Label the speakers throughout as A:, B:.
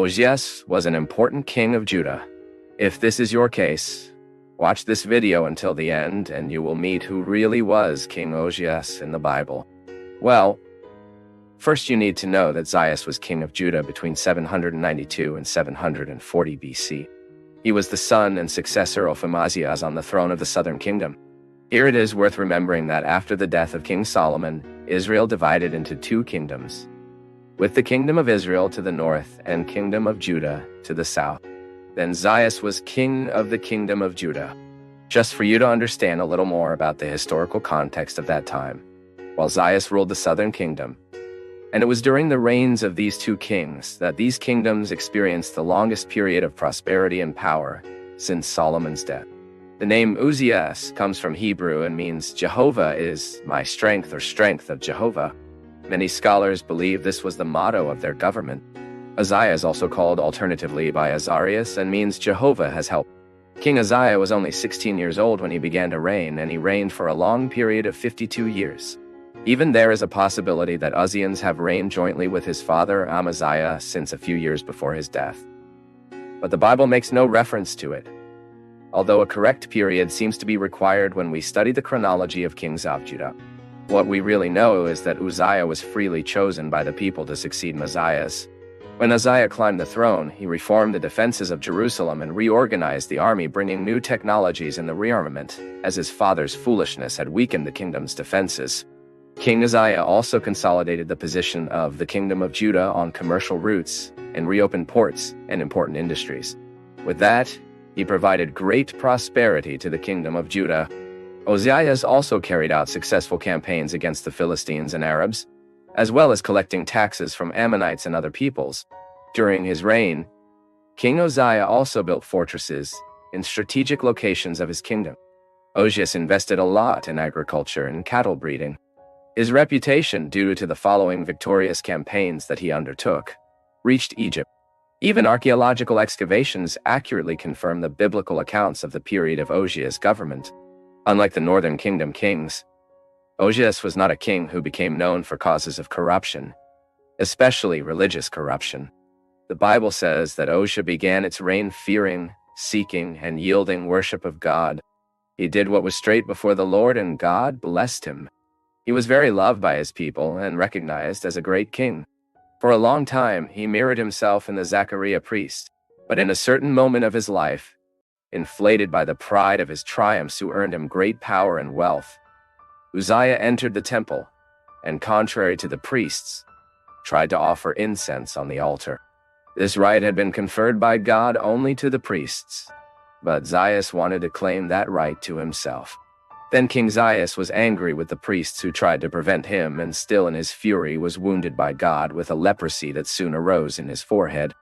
A: Uzziah was an important king of Judah. If this is your case, watch this video until the end and you will meet who really was King Uzziah in the Bible. Well, first you need to know that Uzziah was king of Judah between 792 and 740 BC. He was the son and successor of Uzziah on the throne of the southern kingdom. Here it is worth remembering that after the death of King Solomon, Israel divided into two kingdoms, with the kingdom of Israel to the north and kingdom of Judah to the south. Then Uzziah was king of the kingdom of Judah. Just for you to understand a little more about the historical context of that time, while Uzziah ruled the southern kingdom, and it was during the reigns of these two kings that these kingdoms experienced the longest period of prosperity and power since Solomon's death. The name Uzziah comes from Hebrew and means Jehovah is my strength or strength of Jehovah. Many scholars believe this was the motto of their government. Uzziah is also called alternatively by Azarias and means Jehovah has helped. King Uzziah was only 16 years old when he began to reign, and he reigned for a long period of 52 years. Even there is a possibility that Uzzians have reigned jointly with his father Amaziah since a few years before his death. But the Bible makes no reference to it, although a correct period seems to be required when we study the chronology of kings of Judah. What we really know is that Uzziah was freely chosen by the people to succeed Messiah. When Uzziah climbed the throne, he reformed the defenses of Jerusalem and reorganized the army, bringing new technologies in the rearmament, as his father's foolishness had weakened the kingdom's defenses. King Uzziah also consolidated the position of the kingdom of Judah on commercial routes and reopened ports and important industries. With that, he provided great prosperity to the kingdom of Judah. Uzziah also carried out successful campaigns against the Philistines and Arabs, as well as collecting taxes from Ammonites and other peoples. During his reign, King Uzziah also built fortresses in strategic locations of his kingdom. Uzziah invested a lot in agriculture and cattle breeding. His reputation, due to the following victorious campaigns that he undertook, reached Egypt. Even archaeological excavations accurately confirm the biblical accounts of the period of Uzziah's government. Unlike the northern kingdom kings, Uzziah was not a king who became known for causes of corruption, especially religious corruption. The Bible says that Uzziah began its reign fearing, seeking, and yielding worship of God. He did what was straight before the Lord, and God blessed him. He was very loved by his people and recognized as a great king. For a long time, he mirrored himself in the Zechariah priest, but in a certain moment of his life, inflated by the pride of his triumphs who earned him great power and wealth, Uzziah entered the temple, and contrary to the priests, tried to offer incense on the altar. This right had been conferred by God only to the priests, but Uzziah wanted to claim that right to himself. Then King Uzziah was angry with the priests who tried to prevent him, and still in his fury was wounded by God with a leprosy that soon arose in his forehead.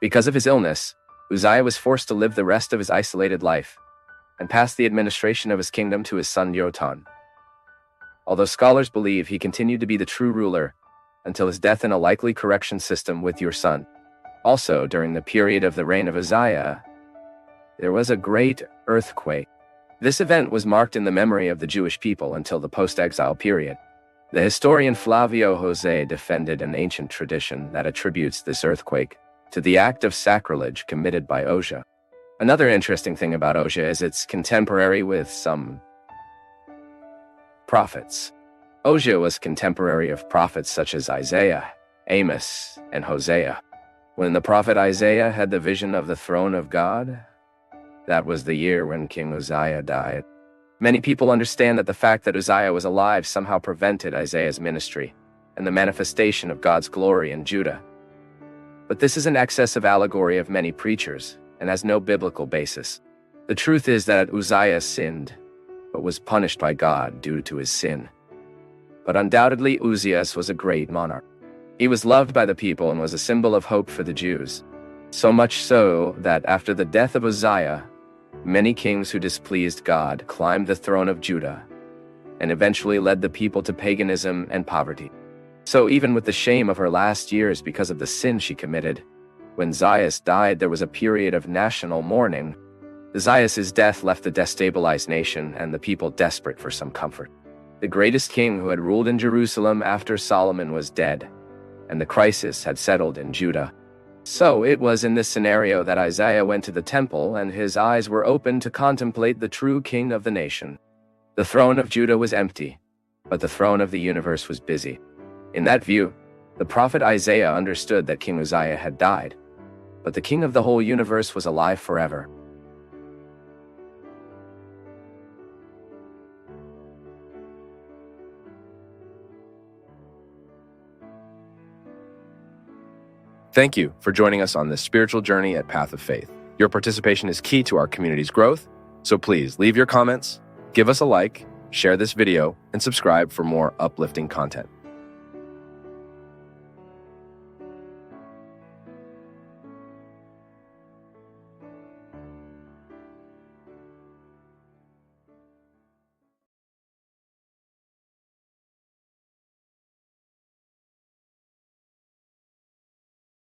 A: Because of his illness, Uzziah was forced to live the rest of his isolated life and pass the administration of his kingdom to his son Jotham. Although scholars believe he continued to be the true ruler until his death in a likely correction system with your son. Also, during the period of the reign of Uzziah, there was a great earthquake. This event was marked in the memory of the Jewish people until the post-exile period. The historian Flavio José defended an ancient tradition that attributes this earthquake to the act of sacrilege committed by Uzziah. Another interesting thing about Uzziah is it's contemporary with some prophets. Uzziah was contemporary of prophets such as Isaiah, Amos, and Hosea. When the prophet Isaiah had the vision of the throne of God, that was the year when King Uzziah died. Many people understand that the fact that Uzziah was alive somehow prevented Isaiah's ministry and the manifestation of God's glory in Judah. But this is an excessive allegory of many preachers and has no biblical basis. The truth is that Uzziah sinned, but was punished by God due to his sin. But undoubtedly, Uzziah was a great monarch. He was loved by the people and was a symbol of hope for the Jews. So much so that after the death of Uzziah, many kings who displeased God climbed the throne of Judah and eventually led the people to paganism and poverty. So even with the shame of her last years because of the sin she committed, when Uzziah died, there was a period of national mourning. Uzziah's death left the destabilized nation and the people desperate for some comfort. The greatest king who had ruled in Jerusalem after Solomon was dead, and the crisis had settled in Judah. So it was in this scenario that Uzziah went to the temple and his eyes were opened to contemplate the true king of the nation. The throne of Judah was empty, but the throne of the universe was busy. In that view, the prophet Isaiah understood that King Uzziah had died, but the king of the whole universe was alive forever.
B: Thank you for joining us on this spiritual journey at Path of Faith. Your participation is key to our community's growth, so please leave your comments, give us a like, share this video, and subscribe for more uplifting content.